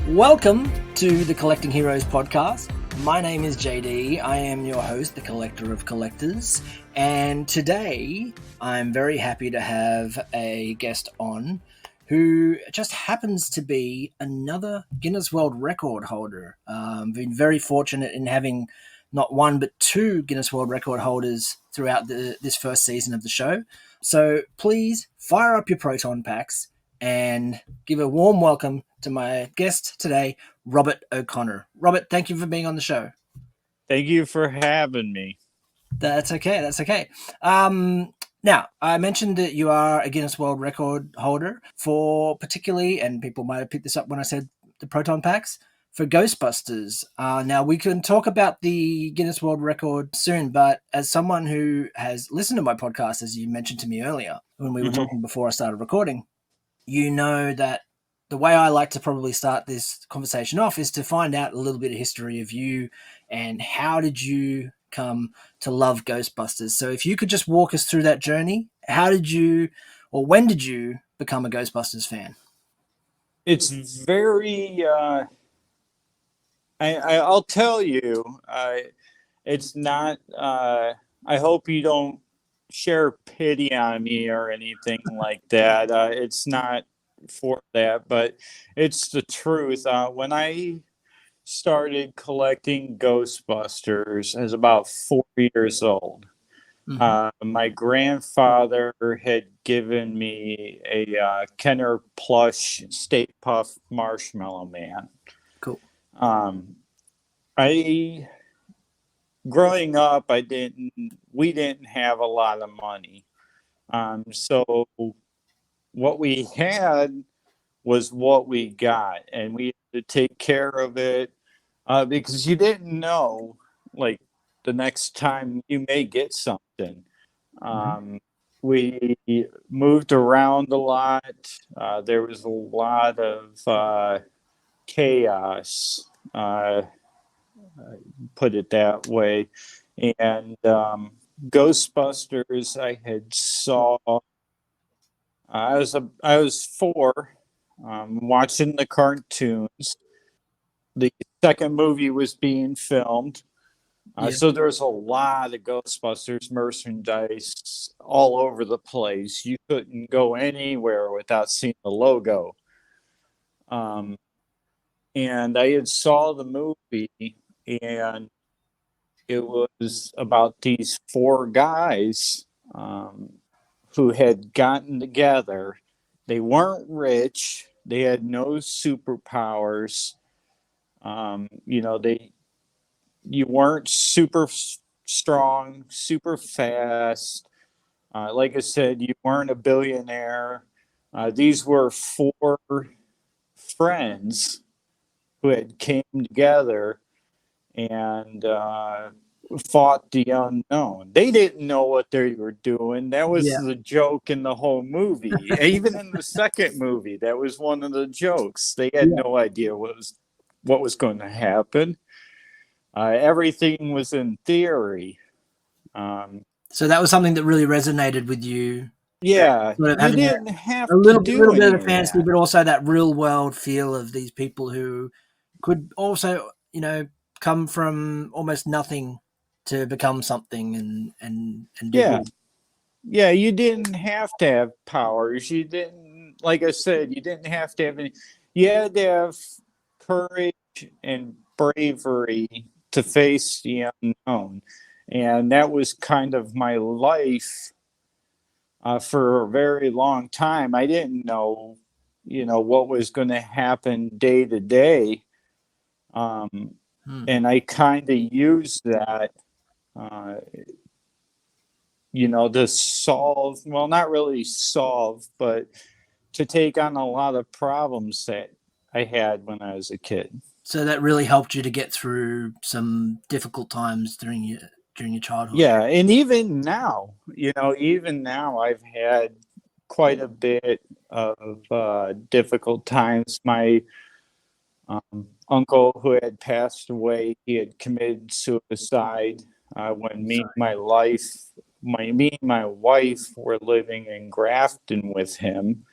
Welcome to the Collecting Heroes podcast. My name is JD. I am your host, the Collector of Collectors. And today I'm very happy to have a guest on who just happens to be another Guinness World Record holder. Been very fortunate in having not one but two Guinness World Record holders throughout this first season of the show. So please fire up your proton packs and give a warm welcome to my guest today, Robert O'Connor. Robert, thank you for being on the show. Thank you for having me. That's okay. Now, I mentioned that you are a Guinness World Record holder for particularly, and people might have picked this up when I said the proton packs, for Ghostbusters. Now, we can talk about the Guinness World Record soon, but as someone who has listened to my podcast, as you mentioned to me earlier, when we were talking before I started recording, you know that the way I like to probably start this conversation off is to find out a little bit of history of you and how did you come to love Ghostbusters. So if you could just walk us through that journey, how did you, or when did you become a Ghostbusters fan? It's very, I'll tell you, it's not, I hope you don't share pity on me or anything like that. It's not for that, but it's the truth. When I started collecting Ghostbusters, I was about 4 years old. My grandfather had given me a Kenner plush Stay Puft Marshmallow Man. Cool. Growing up, we didn't have a lot of money. So what we had was what we got, and we had to take care of it because you didn't know, like, the next time you may get something. We moved around a lot. There was a lot of chaos, put it that way. And Ghostbusters, I had saw. I was 4, watching the cartoons. The second movie was being filmed. So there was a lot of Ghostbusters merchandise all over the place. You couldn't go anywhere without seeing the logo. And I had saw the movie, and it was about these 4 guys who had gotten together. They weren't rich. They had no superpowers. You weren't super strong, super fast. Like I said, you weren't a billionaire. These were 4 friends who had came together and fought the unknown. They didn't know what they were doing. That was the joke in the whole movie. Even in the second movie, that was one of the jokes. They had no idea what was going to happen. Everything was in theory. So that was something that really resonated with you. Yeah, sort of you didn't have a little to do bit of fantasy, that. but also that real world feel of these people who could also, come from almost nothing to become something and do good. Yeah, you didn't have to have powers. You didn't, like I said, you didn't have to have any. You had to have courage and bravery to face the unknown. And that was kind of my life for a very long time. I didn't know, what was going to happen day to day. And I kind of used that, to solve, well, not really solve, but to take on a lot of problems that I had when I was a kid. So that really helped you to get through some difficult times during your childhood. Yeah, and even now, I've had quite a bit of difficult times. My uncle, who had passed away, he had committed suicide when me and my wife were living in Grafton with him.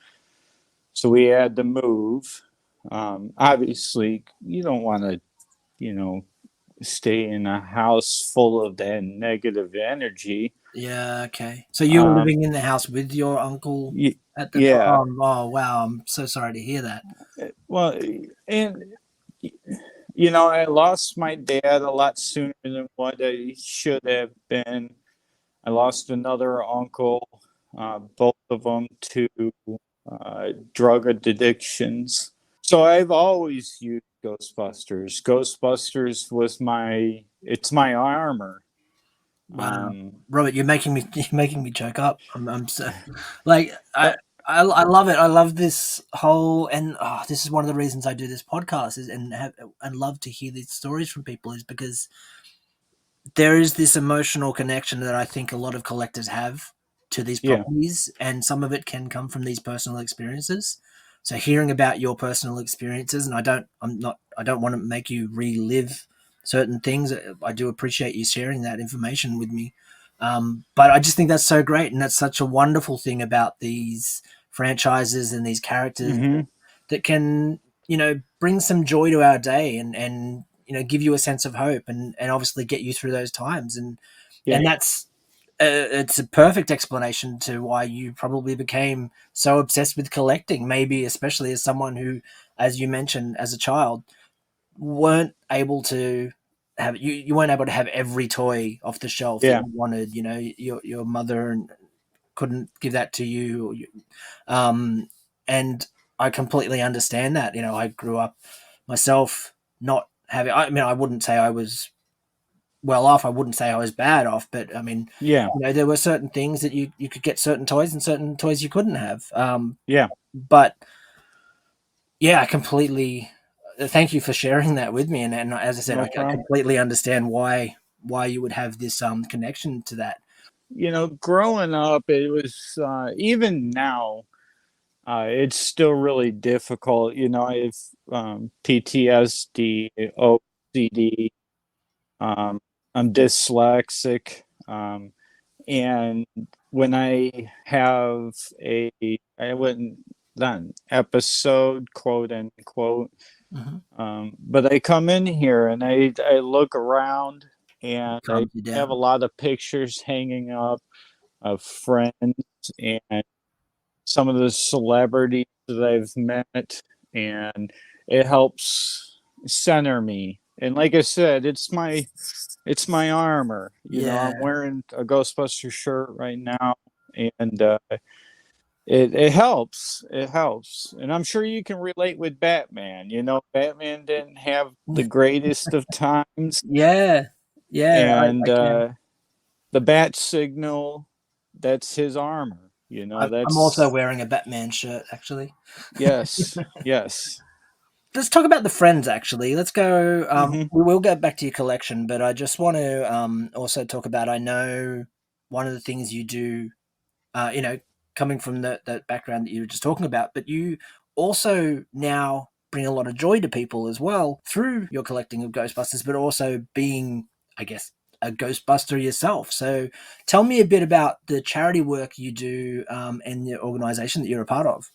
So we had to move. Obviously, you don't want to, you know, stay in a house full of that negative energy. Yeah, okay. So you were Um, living in the house with your uncle at the time? yeah. Oh, wow, I'm so sorry to hear that. Well, and you know, I lost my dad a lot sooner than what I should have been. I lost another uncle, both of them to drug addictions. So I've always used Ghostbusters. Ghostbusters was it's my armor. Wow. Um, Robert, you're making me choke up. I'm so like but I love it. I love this whole, and this is one of the reasons I do this podcast is and love to hear these stories from people is because there is this emotional connection that I think a lot of collectors have to these yeah, properties, and some of it can come from these personal experiences. So hearing about your personal experiences, and I don't want to make you relive certain things. I do appreciate you sharing that information with me. But I just think that's so great, and that's such a wonderful thing about these franchises and these characters hmm, that can, bring some joy to our day and give you a sense of hope and obviously get you through those times. And yeah, that's it's a perfect explanation to why you probably became so obsessed with collecting, maybe especially as someone who, as you mentioned, as a child, weren't able to you weren't able to have every toy off the shelf that yeah. you wanted. Your mother couldn't give that to you, um, and I completely understand that. I grew up myself not having. I mean, I wouldn't say I was well off. I wouldn't say I was bad off, but I mean, Yeah, there were certain things that you could get certain toys and certain toys you couldn't have. yeah, But yeah, I completely thank you for sharing that with me. And as I said, no I problem. completely understand why you would have this connection to that. You know, growing up, it was even now, it's still really difficult. You know, I have PTSD, OCD. Um, I'm dyslexic, and when I have I wouldn't an episode, quote unquote. Hmm. But I come in here and I look around and I Calms you have a down. lot of pictures hanging up of friends and some of the celebrities that I've met, and it helps center me. And like I said, it's my armor. You know, I'm Yeah. wearing a Ghostbuster shirt right now, and it helps. It helps, and I'm sure you can relate with Batman. You know, Batman didn't have the greatest of times, Yeah. Yeah. and I can. the bat signal, that's his armor. You know, I'm also that's wearing a Batman shirt, actually. yes, yes. Let's talk about the friends, actually. Let's go. Hmm. We will get back to your collection, but I just want to also talk about. I know one of the things you do, coming from that background that you were just talking about, but you also now bring a lot of joy to people as well through your collecting of Ghostbusters, but also being, I guess, a Ghostbuster yourself. So tell me a bit about the charity work you do and the organization that you're a part of.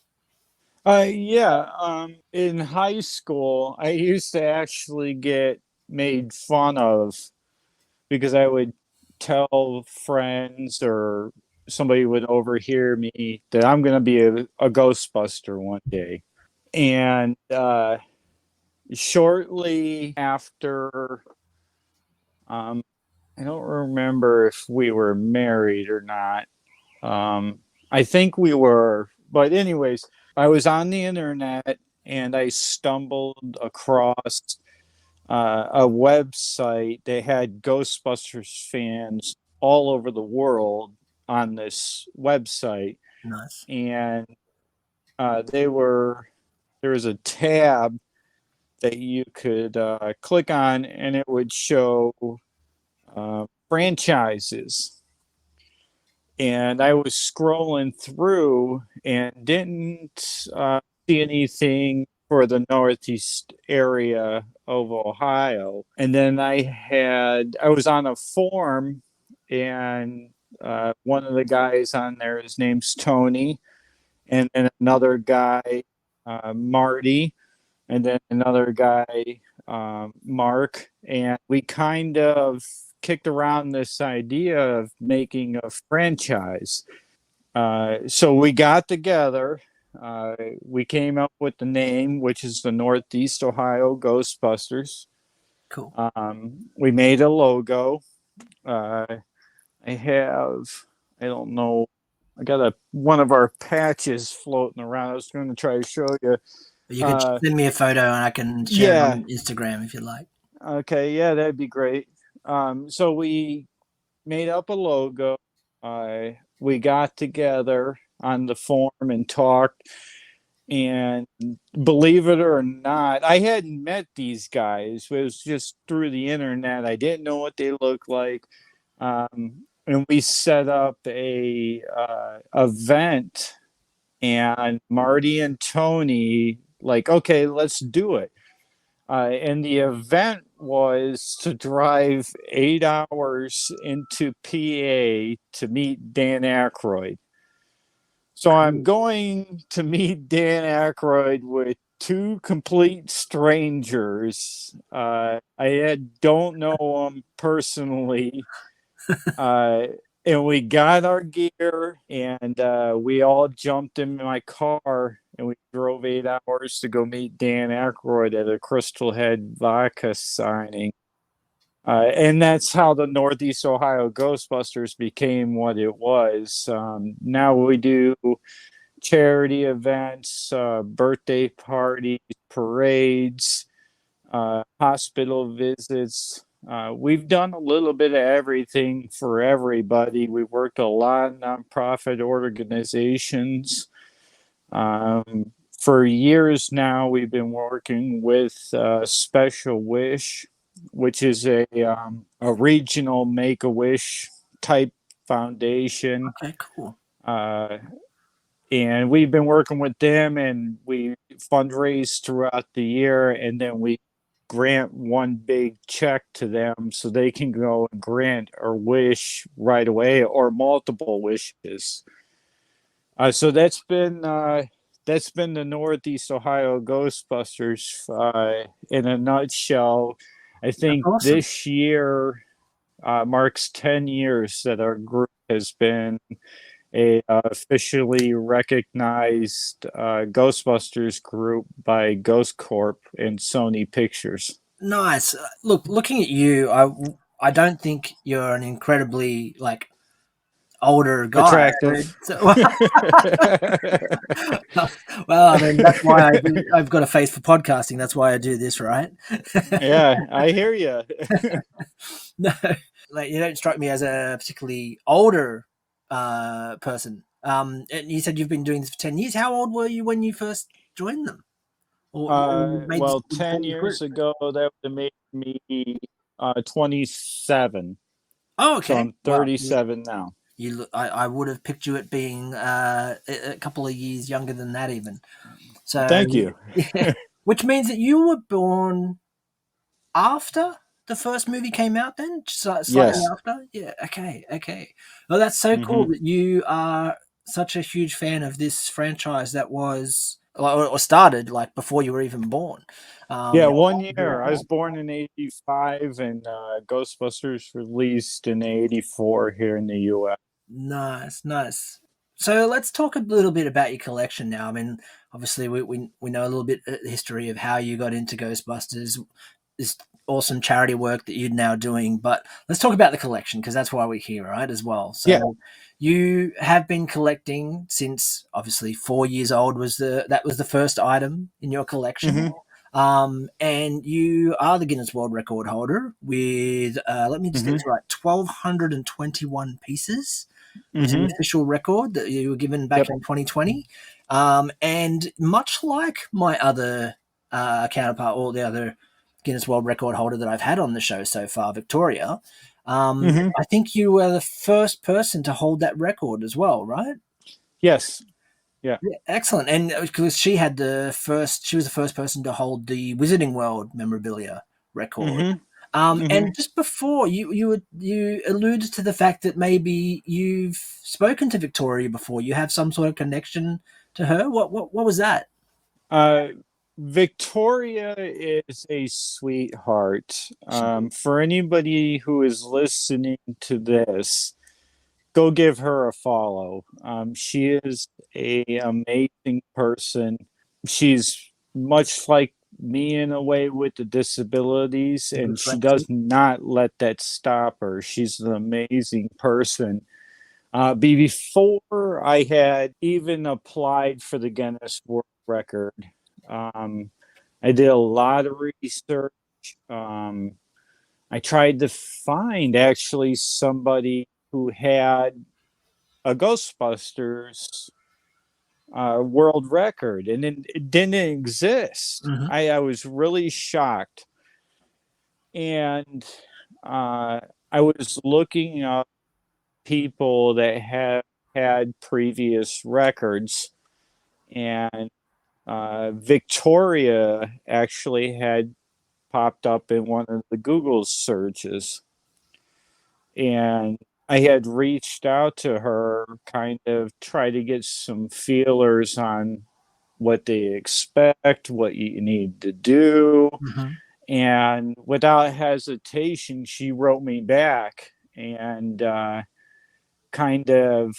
Yeah. In high school, I used to actually get made fun of because I would tell friends or somebody would overhear me that I'm going to be a Ghostbuster one day. And shortly after, um, I don't remember if we were married or not. I think we were, but anyways, I was on the internet and I stumbled across a website. They had Ghostbusters fans all over the world on this website, Nice. and they were there was a tab that you could click on, and it would show franchises. And I was scrolling through and didn't see anything for the Northeast area of Ohio. And then I was on a forum, and one of the guys on there, his name's Tony, and then another guy, Marty. and then another guy, Mark, and we kind of kicked around this idea of making a franchise. So we got together. We came up with the name, which is the Northeast Ohio Ghostbusters. Cool. We made a logo. I have, I don't know, I got one of our patches floating around. I was going to try to show you. You could send me a photo and I can share it Yeah. on Instagram if you like. Okay. Yeah, that'd be great. So we made up a logo. We got together on the forum and talked. And believe it or not, I hadn't met these guys. It was just through the internet. I didn't know what they looked like. And we set up a event, and Marty and Tony like, okay, let's do it. And the event was to drive 8 hours into PA to meet Dan Aykroyd. So I'm going to meet Dan Aykroyd with two complete strangers. I don't know them personally. And we got our gear, and we all jumped in my car, and we drove 8 hours to go meet Dan Aykroyd at a Crystal Head vodka signing. And that's how the Northeast Ohio Ghostbusters became what it was. Now we do charity events, birthday parties, parades, hospital visits. We've done a little bit of everything for everybody. We worked a lot of nonprofit organizations. For years now, we've been working with Special Wish, which is a regional Make-A-Wish type foundation. Okay, cool. And we've been working with them, and we fundraise throughout the year, and then we grant one big check to them so they can go and grant or wish right away, or multiple wishes. So that's been the Northeast Ohio Ghostbusters in a nutshell. I think awesome. This year marks 10 years that our group has been a officially recognized Ghostbusters group by Ghost Corp and Sony Pictures. Nice. Looking at you, I don't think you're an incredibly older guy. Attractive. Well, I mean that's why I've got a face for podcasting. That's why I do this, right? Yeah, I hear you. No, you don't strike me as a particularly older person. And you said you've been doing this for 10 years. How old were you when you first joined them? Well, 10 years ago, that would have made me 27. Oh, okay. So I'm 37 now. I would have picked you at being a couple of years younger than that, even. So thank you. Yeah, which means that you were born after the first movie came out, then slightly Yes. after. Yeah. Okay. Well, that's so cool that you are such a huge fan of this franchise that was or started before you were even born. Yeah, 1 year. I was born in '85, and Ghostbusters released in '84 here in the U.S. Nice. So let's talk a little bit about your collection now. I mean, obviously we know a little bit of the history of how you got into Ghostbusters, this awesome charity work that you're now doing, but let's talk about the collection because that's why we're here, right, as well. So Yeah. You have been collecting since obviously 4 years old was the first item in your collection. And you are the Guinness World Record holder with let me just get this right, 1,221 pieces. It's an official record that you were given back in 2020. And much like my other counterpart, or the other Guinness World Record holder that I've had on the show so far, Victoria, I think you were the first person to hold that record as well, right? Yes. Yeah. Excellent. And because she was the first person to hold the Wizarding World memorabilia record. And just before you alluded to the fact that maybe you've spoken to Victoria before. You have some sort of connection to her. What was that? Victoria is a sweetheart. For anybody who is listening to this, go give her a follow. She is a amazing person. She's much like me in a way with the disabilities, and she Dyslexia. does not let that stop her. She's an amazing person. Before I had even applied for the Guinness World Record, um, I did a lot of research. Um, I tried to find actually somebody who had a Ghostbusters world record, and it didn't exist. Mm-hmm. I was really shocked, and I was looking up people that have had previous records, and Victoria actually had popped up in one of the Google searches, and I had reached out to her, kind of try to get some feelers on what they expect, what you need to do. Mm-hmm. And without hesitation, she wrote me back and kind of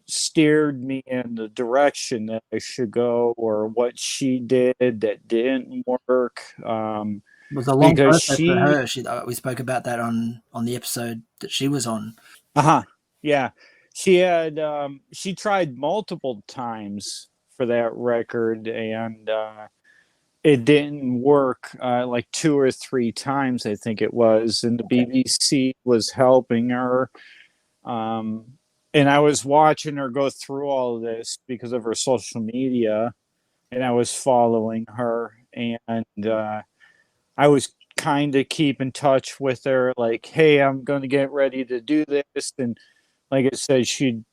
steered me in the direction that I should go, or what she did that didn't work. It was a long Because process for she, her. We spoke about that on the episode that she was on. uh-huh, yeah, she tried multiple times for that record, and it didn't work, like two or three times, I think it was, and the BBC was helping her. Um, and I was watching her go through all of this because of her social media, and I was following her, and I was kind of keep in touch with her, like, hey, I'm going to get ready to do this. And like I said, she'd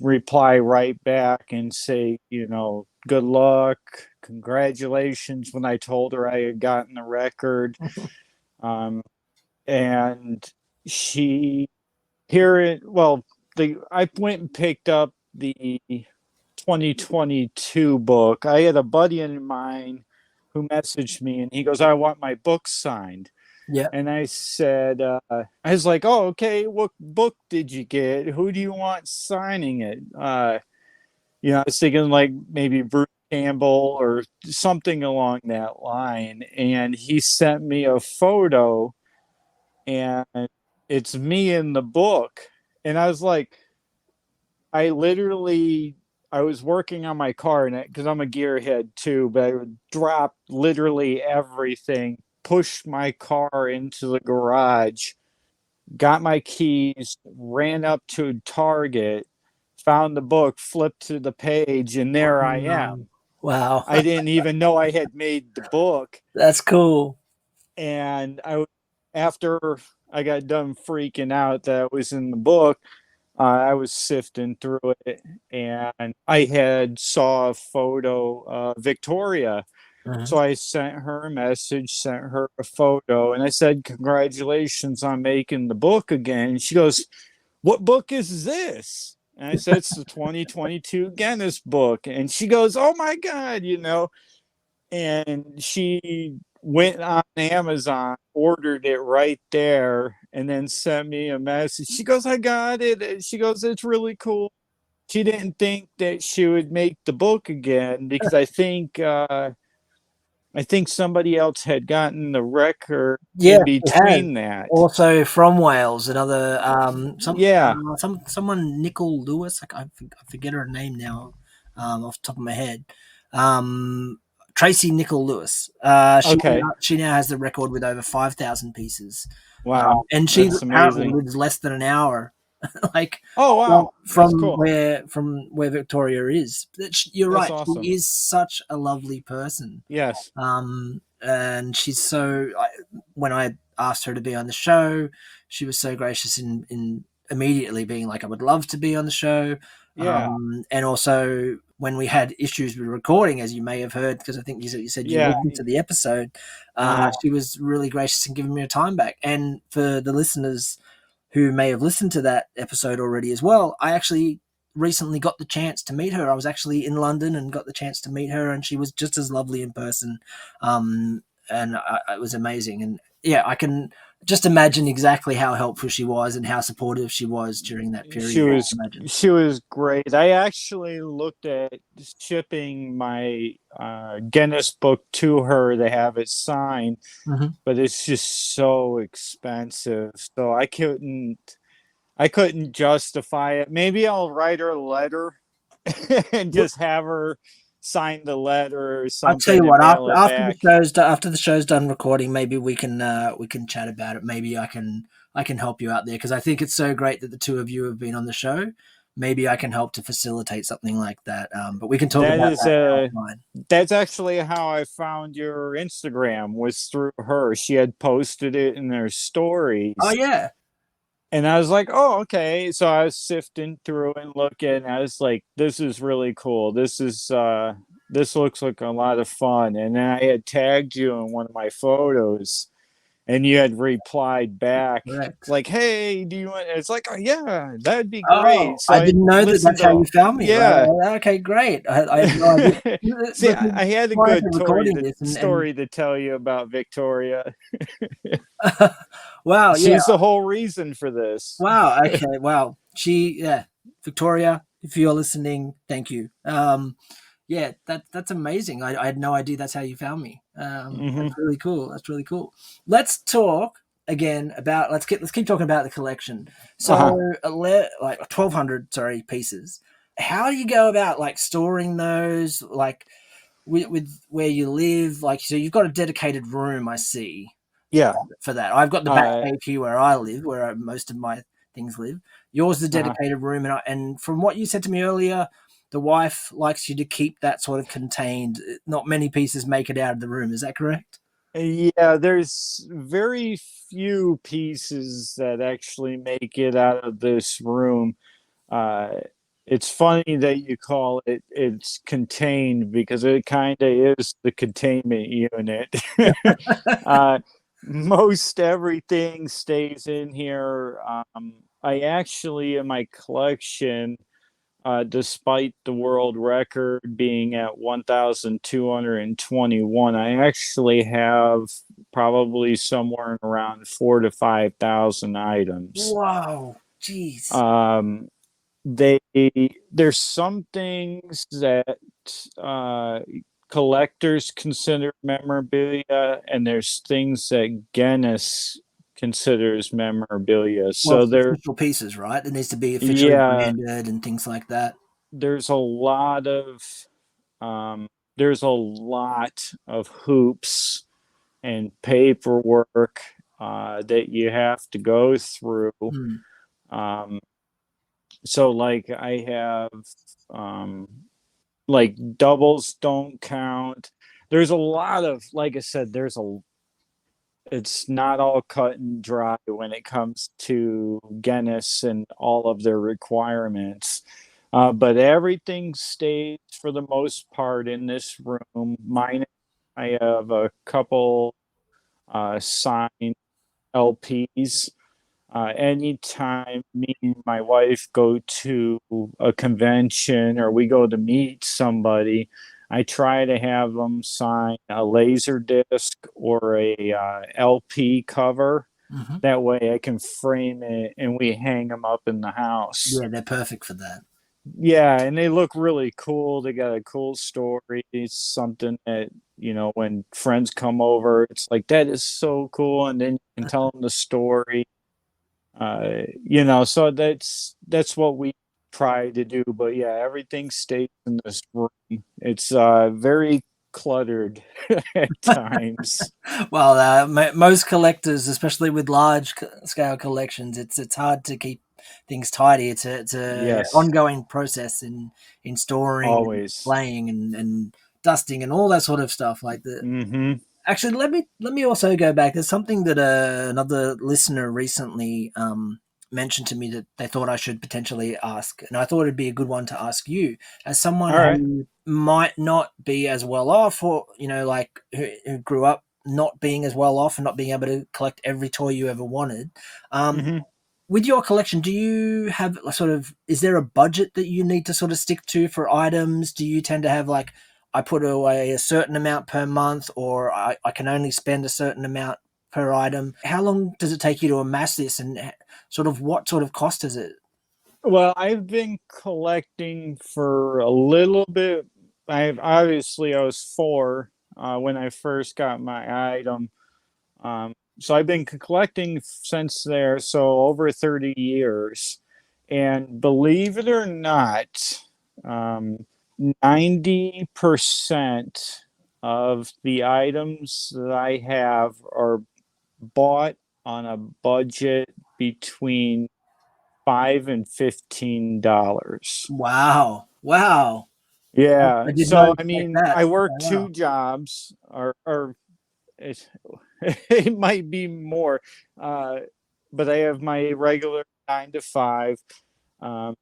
reply right back and say, good luck, congratulations, when I told her I had gotten the record. Um, and she here it well, I went and picked up the 2022 book. I had a buddy of mine who messaged me, and he goes, I want my book signed. Yeah. And I said, I was like, oh, okay, what book did you get? Who do you want signing it? I was thinking like maybe Bruce Campbell or something along that line. And he sent me a photo, and it's me in the book. And I was like, I literally, I was working on my car, and because I'm a gearhead too, but I would drop literally everything, pushed my car into the garage, got my keys, ran up to Target, found the book, flipped to the page, and there I am. Wow. I didn't even know I had made the book. That's cool. And after I got done freaking out that it was in the book, I was sifting through it, and I had saw a photo of Victoria. Mm-hmm. So I sent her a message, sent her a photo, and I said, congratulations on making the book again. And she goes, what book is this? And I said, it's the 2022 Guinness book. And she goes, oh my God, and she went on Amazon, ordered it right there, and then sent me a message. She goes, I got it. She goes, it's really cool. She didn't think that she would make the book again, because I think somebody else had gotten the record Yeah, in she has. between that. Also from Wales, another Yeah. someone Nicole Lewis. I forget her name now, off the top of my head. Tracy Nicole Lewis. Okay. She now has the record with over 5,000 pieces, Wow. and she That's apparently amazing. lives less than an hour, like Oh, wow. That's from cool. where Victoria is. You're That's right. awesome. She is such a lovely person. Yes. And she's when I asked her to be on the show, she was so gracious in immediately being like, I would love to be on the show. Yeah. And also when we had issues with recording, as you may have heard, because I think you said you Yeah. listened to the episode, she was really gracious in giving me her time back. And for the listeners who may have listened to that episode already as well, I actually recently got the chance to meet her. I was actually in London and got the chance to meet her, and she was just as lovely in person. It was amazing. And yeah, I can just imagine exactly how helpful she was and how supportive she was during that period. She was great. I actually looked at shipping my Guinness book to her to have it signed, but it's just so expensive. So I couldn't justify it. Maybe I'll write her a letter and just have her sign the letter or I'll tell something you and what. mail it After back. the show's done recording, maybe we can chat about it. Maybe I can help you out there because I think it's so great that the two of you have been on the show. Maybe I can help to facilitate something like that. But we can talk That about is that offline. that's actually how I found your Instagram, was through her. She had posted it in her Oh stories. yeah. And I was like, oh, okay. So I was sifting through and looking, and I was like, this is really cool. This looks like a lot of fun. And then I had tagged you in one of my photos, and you had replied back Correct. like, hey, do you want, it's like, oh yeah, that'd be Oh, great. So I I didn't know that listened that's how you to, found me. yeah. Right? Okay, great. I had no idea. See, I had a Prior to good recording this, story to tell you about Victoria. wow, yeah. She's the whole reason for this. Wow. Okay. Wow. Victoria, if you're listening, thank you. Yeah, that's amazing. I had no idea that's how you found me. That's really cool. That's really cool. Let's talk again about let's keep talking about the collection. So like 1,200 pieces. How do you go about like storing those? Like with where you live? Like so, you've got a dedicated room. I see. Yeah. For that, I've got the back cave here where I live, where most of my things live. Yours is a dedicated room, and from what you said to me earlier, the wife likes you to keep that sort of contained. Not many pieces make it out of the room. Is that correct? Yeah, there's very few pieces that actually make it out of this room. Uh, it's funny that you call it's contained, because it kind of is the containment unit. Most everything stays in here. I actually, in my collection, despite the world record being at 1,221, I actually have probably somewhere around 4 to 5 thousand items. Wow, jeez. They there's some things that uh, collectors consider memorabilia, and there's things that Guinness considers memorabilia. Well, So official pieces, right? It needs to be officially yeah, branded and things like that. there's a lot of um, there's a lot of hoops and paperwork that you have to go through. Um, so like I have like doubles don't count. There's a lot of, like I said, it's not all cut and dry when it comes to Guinness and all of their requirements. But everything stays for the most part in this room. Mine, I have a couple signed LPs. Anytime me and my wife go to a convention or we go to meet somebody, I try to have them sign a laser disc or a LP cover. That way I can frame it and we hang them up in the house. Yeah, they're perfect for that. Yeah, and they look really cool. They got a cool story. It's something that, when friends come over, it's like, that is so cool. And then you can tell them the story. So that's what we try to do. But yeah, everything stays in this room. It's very cluttered at times. Well, most collectors, especially with large scale collections, it's hard to keep things tidy. It's a Yes, ongoing process in storing, and always. displaying, and dusting, and all that sort of stuff. Like the Mm-hmm. actually, let me also go back. There's something that another listener recently mentioned to me that they thought I should potentially ask, and I thought it'd be a good one to ask you, as someone All right. who might not be as well off, or like who grew up not being as well off and not being able to collect every toy you ever wanted. Mm-hmm. with your collection, do you have a sort of, is there a budget that you need to sort of stick to for items? Do you tend to have like, I put away a certain amount per month, or I can only spend a certain amount per item? How long does it take you to amass this, and sort of what sort of cost is it? Well, I've been collecting for a little bit. I was four when I first got my item. So I've been collecting since there, so over 30 years. And believe it or not, 90% of the items that I have are bought on a budget between $5 and $15. Wow. Wow. Yeah. I did not So I expect mean, that. I work Wow. two jobs, or it, it might be more, uh, but I have my regular 9 to 5, um,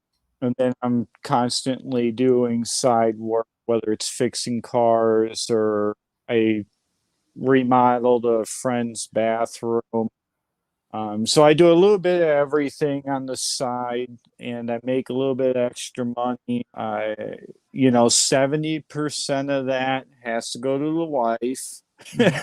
and then I'm constantly doing side work, whether it's fixing cars or I remodeled a friend's bathroom. So I do a little bit of everything on the side, and I make a little bit extra money. 70% of that has to go to the wife. And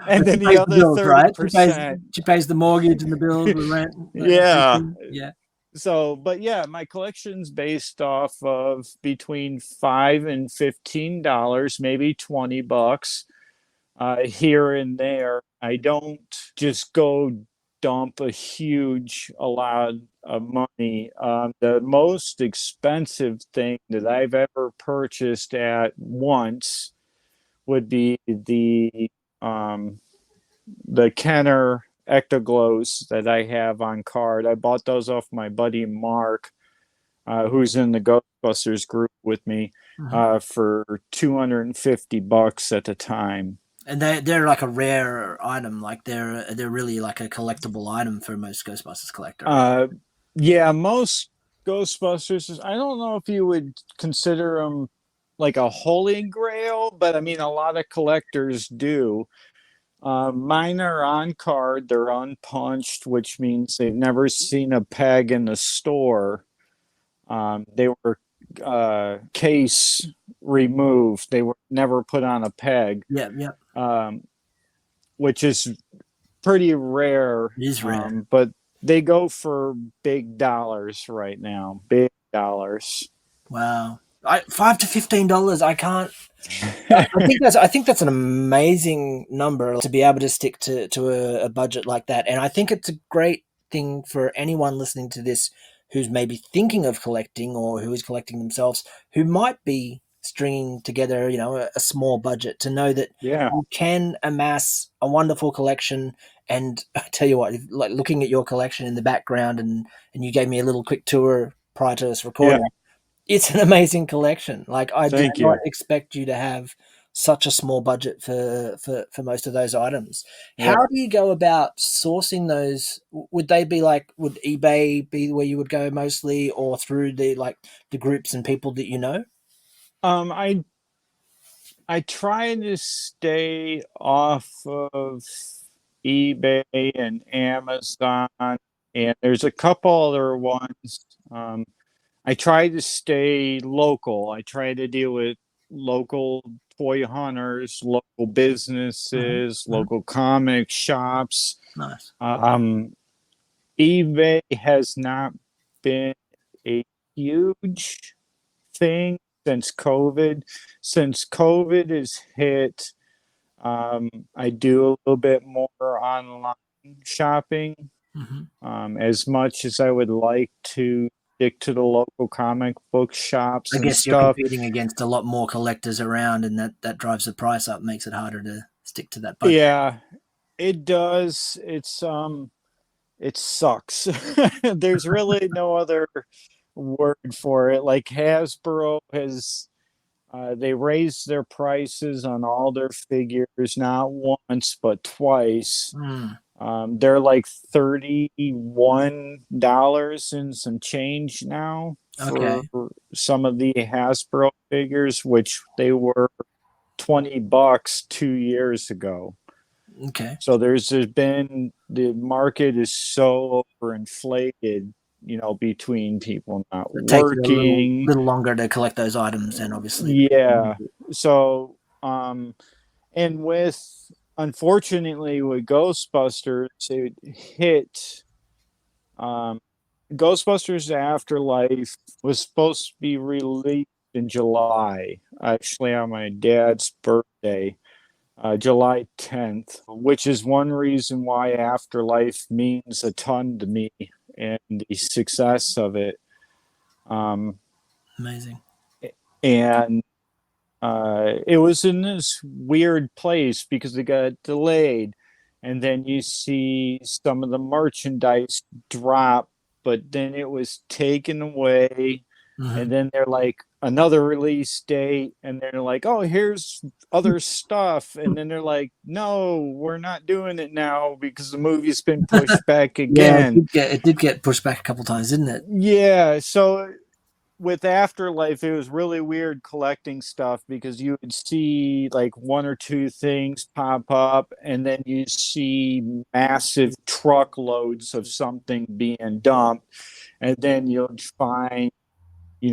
But she then the pays the other bills, right? She pays 30%. she pays the mortgage and the bills, the rent, Yeah. everything. Yeah. So, but yeah, my collection's based off of between $5 and $15, maybe $20 here and there. I don't just go dump a lot of money. The most expensive thing that I've ever purchased at once would be um, the Kenner Ectoglows that I have on card. I bought those off my buddy Mark, who's in the Ghostbusters group with me, Mhm. for $250 at the time. And they're like a rare item. Like they're really like a collectible item for most Ghostbusters collector, right? Uh, yeah, most Ghostbusters, I don't know if you would consider them like a holy grail, but I mean, a lot of collectors do. Mine are on card, they're unpunched, which means they've never seen a peg in the store. They were case removed, they were never put on a peg, Yeah, yeah. um, which is pretty rare, It is rare. but they go for big dollars right now. Big dollars. Wow. $5 to $15. I can't. I think that's an amazing number to be able to stick to a budget like that, and I think it's a great thing for anyone listening to this who's maybe thinking of collecting or who is collecting themselves, who might be stringing together, a small budget, to know that Yeah, you can amass a wonderful collection. And I tell you what, like looking at your collection in the background, and you gave me a little quick tour prior to us yeah. recording. It's an amazing collection. Like, I did Thank not you. expect you to have such a small budget for most of those items. How Yeah. do you go about sourcing those? Would they be like, would eBay be where you would go mostly, or through the groups and people that you know? Um, I I try to stay off of eBay and Amazon, and there's a couple other ones. Um, I try to stay local. I try to deal with local toy hunters, local Mhm, businesses, mhm. local comic shops. Nice. Um, eBay has not been a huge thing since COVID. Since COVID is hit, I do a little bit more online shopping. Mhm. As much as I would like to stick to the local comic book shops I and guess you're stuff. competing against a lot more collectors around, and that drives the price up, makes it harder to stick to that budget. Yeah, it does. It sucks. There's really no other word for it. Like Hasbro has, they raised their prices on all their figures, not once but twice. Mm, They're like $31 and some change now for okay. some of the Hasbro figures, which they were $20 2 years ago. Okay. So there's been, the market is so overinflated, between people not It takes you a little working. little longer to collect those items, and obviously. Yeah. So, and with, unfortunately, with Ghostbusters, it hit, um, Ghostbusters Afterlife was supposed to be released in July, actually on my dad's birthday, July 10th, which is one reason why Afterlife means a ton to me and the success of it. Um, Amazing. and it was in this weird place because it got delayed. And then you see some of the merchandise drop, but then it was taken away. And then they're like, another release date. And they're like, oh, here's other stuff. And then they're like, no, we're not doing it now because the movie's been pushed back Yeah, again. it did get pushed back a couple times, didn't it? Yeah. So with Afterlife, it was really weird collecting stuff because you would see like one or two things pop up, and then you see massive truckloads of something being dumped, and then you'll find,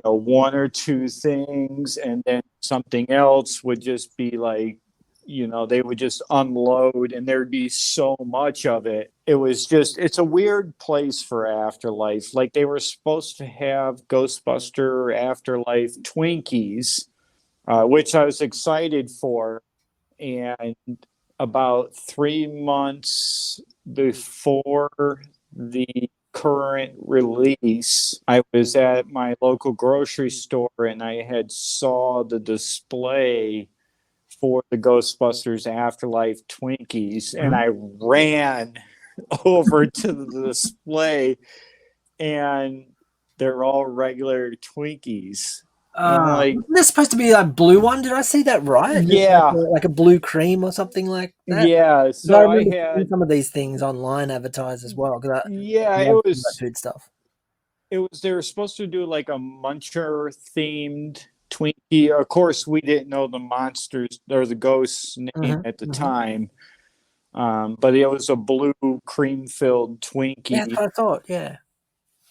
one or two things, and then something else would just be like, they would just unload and there'd be so much of it. It's a weird place for Afterlife. Like, they were supposed to have Ghostbuster Afterlife Twinkies, which I was excited for. And about 3 months before the current release, I was at my local grocery store and I had saw the display for the Ghostbusters Afterlife Twinkies, and I ran over to the display, and they're all regular Twinkies. And I'm like, Wasn't there supposed to be a blue one? Did I see that right? It's yeah, like a blue cream or something like that. yeah. 'Cause I So I remember seeing had, some of these things online advertised as well. Because yeah, I love some of that food stuff. they were supposed to do like a muncher themed Twinkie. Of course, we didn't know the monsters or the ghost's name at the time. But it was a blue cream filled Yeah, that's Twinkie. what I thought. Yeah.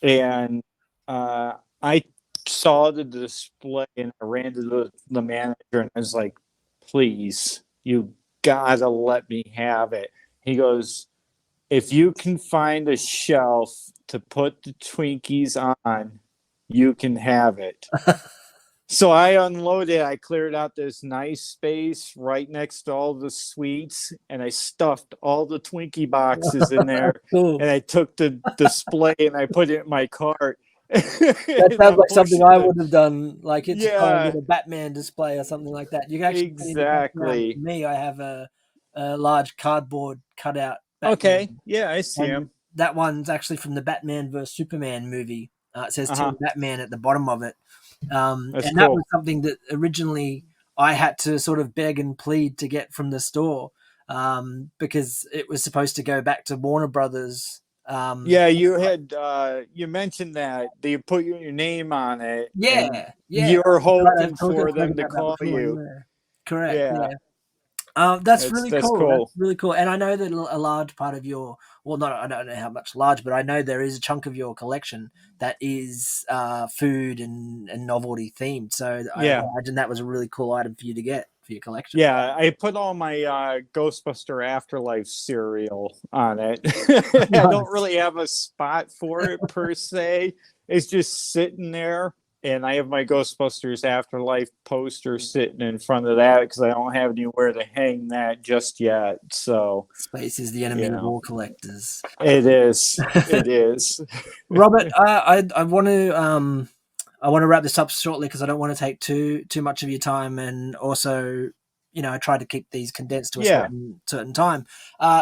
And I saw the display and I ran to the manager and I was like, please, you gotta let me have it. He goes, if you can find a shelf to put the Twinkies on, you can have it. So I unloaded, I cleared out this nice space right next to all the sweets, and I stuffed all the Twinkie boxes in there. Cool. And I took the display and I put it in my cart. That And sounds I like pushed something I it. would have done. Like it's kind of Yeah, a Batman display or something like that. You can actually see in the background. For exactly. me, I have a large cardboard cutout Okay. Batman, Yeah, I see and him. that one's actually from the Batman vs Superman movie. It says Uh Team huh. Batman at the bottom of it, That's and that was cool. something that originally I had to sort of beg and plead to get from the store, because it was supposed to go back to Warner Brothers. Yeah, you had you mentioned that they put your name on it, and Yeah, yeah. you're I've hoping spoken for them to about that call before. you. Yeah, correct. Yeah, Yeah. That's really that's cool. That's cool. really cool. And I know that a large part of your, well, not I don't know how much large, but I know there is a chunk of your collection that is food and novelty themed. So I Yeah. imagine that was a really cool item for you to get for your collection. Yeah, I put all my Ghostbuster Afterlife cereal on it. I don't Nice. really have a spot for it per se. It's just sitting there, and I have my Ghostbusters Afterlife poster sitting in front of that because I don't have anywhere to hang that just yet. So, Space is the enemy of all collectors. it is. It is. Robert, I want to wrap this up shortly because I don't want to take too much of your time, and also, I try to keep these condensed to a Yeah. certain time.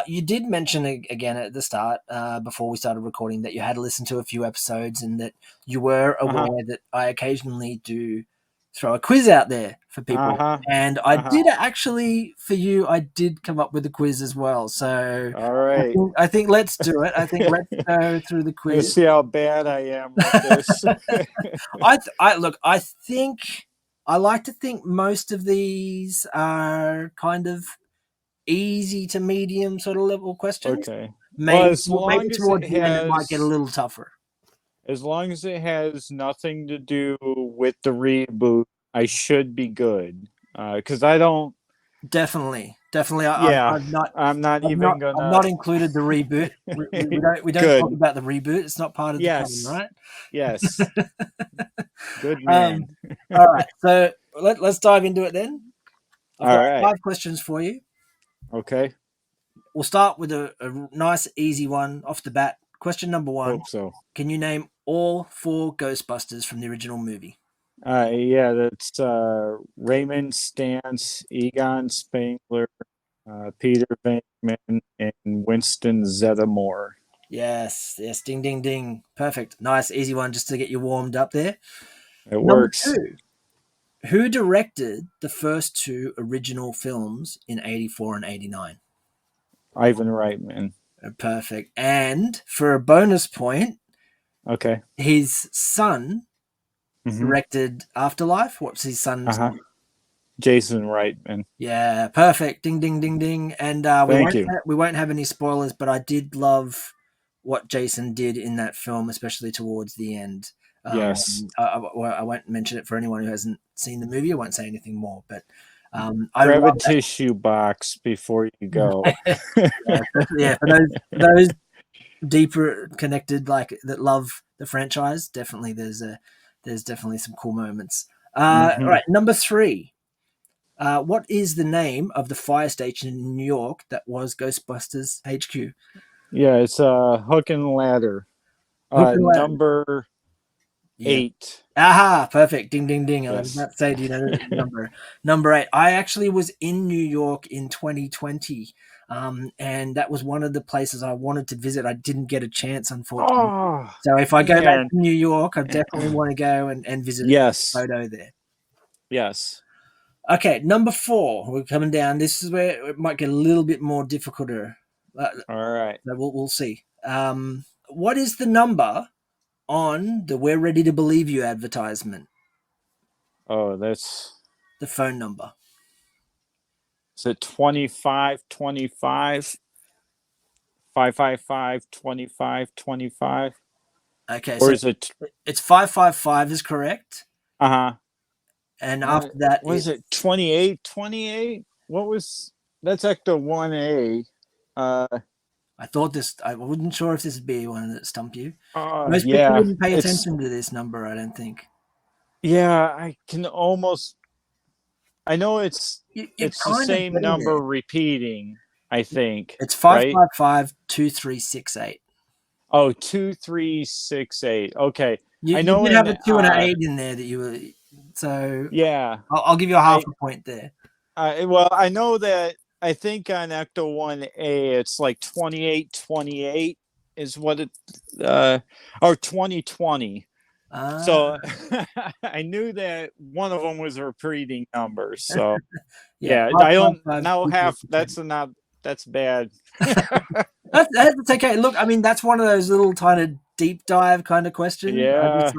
You did mention again at the start, before we started recording, that you had listened to a few episodes and that you were Uh huh. aware that I occasionally do throw a quiz out there for Uh people. huh. And I Uh huh. did actually, for you, I did come up with a quiz as well. So All right. I think let's do it. I think let's go through the Let's quiz. see how bad I am with this. I think I like to think most of these are kind of easy to medium sort of level questions. Okay. Maybe, Well, as maybe long as towards it the end, it might get a has little tougher. nothing to do with the reboot, I should be good. Because I don't. Definitely. Yeah, I've not, I'm not I've even not, I've gonna. not included the reboot. We don't talk Good. about the reboot. It's not part of the canon, Yes. right? Yes. Good Um, man. all right. So let's dive into it then. I've All got right. 5 questions for you. Okay. We'll start with a nice, easy one off the bat. Question number 1. Hope so. Can you name all 4 Ghostbusters from the original movie? Yeah, that's Raymond Stantz, Egon Spengler, Peter Venkman, and Winston Zeddemore. Yes. Ding, ding, ding. Perfect. Nice, easy one just to get you warmed up there. It Number works. 2. Who directed the first 2 original films in 84 and 89? Ivan Reitman. Perfect. And for a bonus point, Okay. his son Mm-hmm. directed Afterlife. What's his son's Uh-huh. name? Jason Reitman. Yeah, perfect. Ding, ding, ding, ding. And Thank you. we won't have any spoilers, but I did love what Jason did in that film, especially towards the end. Yes. I won't mention it for anyone who hasn't seen the movie. I won't say anything more, but I Grab a love tissue box before you go. yeah, for those deeper connected like that love the franchise, definitely there's definitely some cool moments. All Mm-hmm. right, number 3. What is the name of the fire station in New York that was Ghostbusters HQ? Yeah, it's Hook and Ladder. Hook and Ladder. Number Yeah. 8. Aha, perfect. Ding, ding, ding. I was Yes. about to say, do you know the number? Number 8. I actually was in New York in 2020, and that was one of the places I wanted to visit. I didn't get a chance, unfortunately. Oh, So if I go back man. to New York, I definitely want to go and visit Yes. a photo there. Yes. Okay, number 4. We're coming down. This is where it might get a little bit more difficult. All right. So we'll see. What is the number on the "We're Ready to Believe You" advertisement? Oh, that's. The phone number. Is it 25 25 555 25 25? Okay, Or so is it. it's 555 is correct, Uh-huh. and after that Was it 28 28? What was. That's Ecto 1A. I thought this. I wasn't sure if this would be one that stumped you. Most people Yeah. wouldn't pay attention to this number, I don't think. Yeah, I can almost. I know it's You're the kind of same getting number there. repeating, I think. It's Right? 555-2368. Oh, 2368. Okay. I You know did have in a 2 and an 8 in there that you were. So yeah. I'll give you a half a point there. Well, I know that I think on Ecto 1A it's like 2828 is what it or 2020. So I knew that one of them was a repeating number. So yeah, I don't now have that's bad. That's okay. Look, I mean, that's one of those little kind of deep dive kind of questions. Yeah,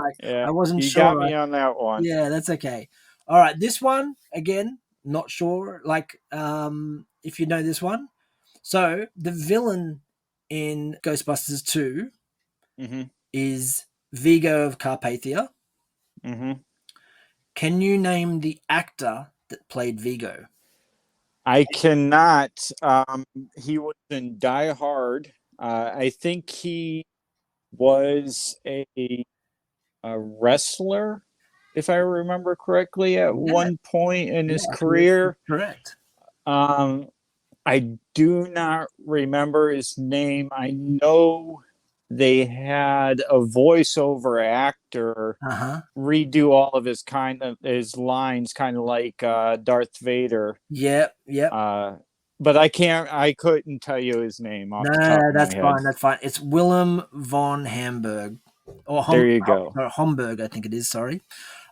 I wasn't you sure. got me on that one. Yeah, that's okay. All right, this one again, not sure. Like, if you know this one. So the villain in Ghostbusters 2 Mm-hmm. is Vigo of Carpathia. Mm-hmm. Can you name the actor that played Vigo? I cannot. He was in Die Hard. I think he was a wrestler, if I remember correctly, at one point in his career. Correct. I do not remember his name. I know they had a voiceover actor redo all of his lines, kind of like Darth Vader. Yep. But I couldn't tell you his name off the top of my head. That's fine. It's Willem von Hamburg. Or there you go. Homburg, I think it is, sorry.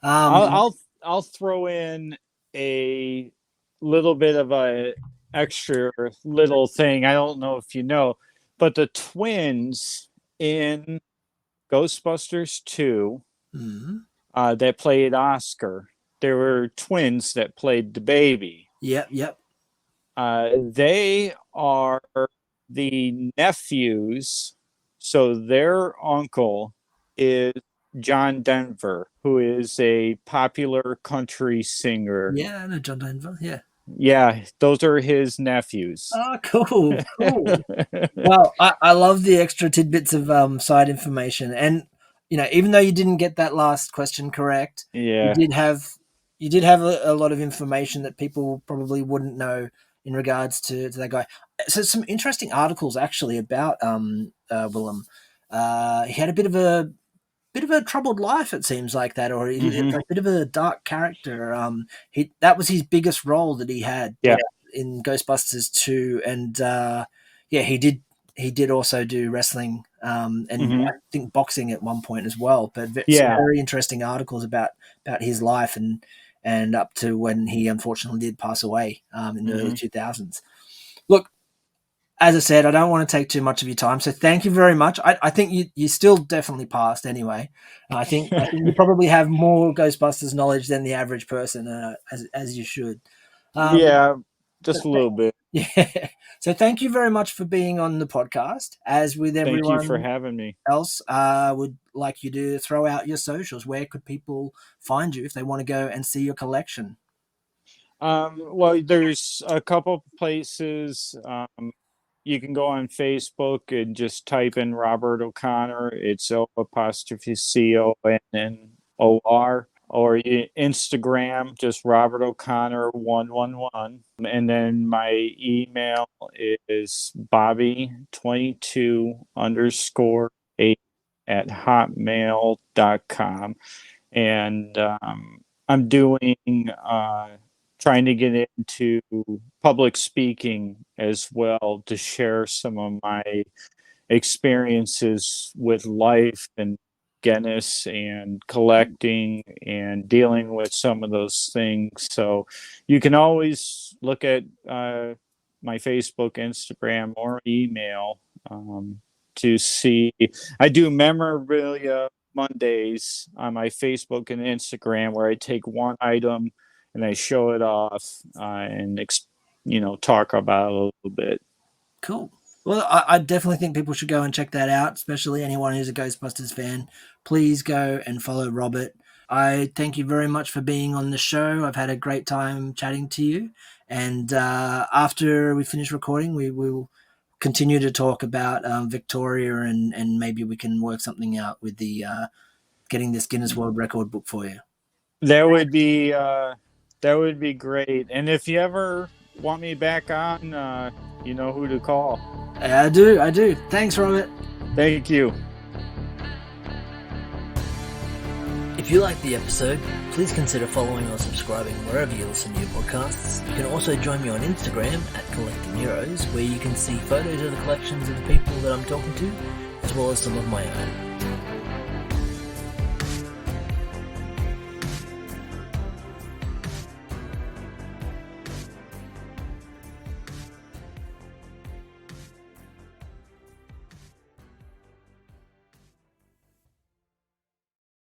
I'll throw in a little bit of a extra little thing. I don't know if you know, but the twins in Ghostbusters 2 that played Oscar, there were twins that played the baby. Yep. They are the nephews. So their uncle is John Denver, who is a popular country singer. Yeah, I know John Denver. Yeah. Yeah, those are his nephews. Oh, cool, cool. Well, I love the extra tidbits of side information, and even though you didn't get that last question correct, you Yeah. did have a lot of information that people probably wouldn't know in regards to that guy. So some interesting articles actually about Willem. He had a bit of a troubled life, it seems like that, or Hmm. a bit of a dark character. That was his biggest role that he had Yeah. in Ghostbusters 2, and yeah, he did also do wrestling, and Hmm. I think boxing at one point as well. But some Yeah. very interesting articles about his life and up to when he unfortunately did pass away in the early Hmm. 2000s. Look, as I said, I don't want to take too much of your time, so thank you very much. I think you still definitely passed anyway. I think you probably have more Ghostbusters knowledge than the average person, as you should. Um, Yeah, but just a little bit. yeah, so thank you very much for being on the podcast. As with Thank you for everyone having me. else, would like you to throw out your socials. Where could people find you if they want to go and see your collection? Well, there's a couple places. You can go on Facebook and just type in Robert O'Connor. It's O'Connor, or Instagram, just Robert O'Connor 111. And then my email is Bobby22_8 at hotmail.com. And I'm doing trying to get into public speaking as well, to share some of my experiences with life and Guinness and collecting and dealing with some of those things. So you can always look at my Facebook, Instagram, or email to see. I do memorabilia Mondays on my Facebook and Instagram, where I take one item and I show it off and talk about it a little bit. Cool. Well, I definitely think people should go and check that out, especially anyone who's a Ghostbusters fan. Please go and follow Robert. I thank you very much for being on the show. I've had a great time chatting to you. And after we finish recording, we will continue to talk about Victoria, and maybe we can work something out with the getting this Guinness World Record book for you. That would be great. And if you ever want me back on, you know who to call. I do. Thanks, Robert. Thank you. If you liked the episode, please consider following or subscribing wherever you listen to your podcasts. You can also join me on Instagram at Collecting Heroes, where you can see photos of the collections of the people that I'm talking to, as well as some of my own.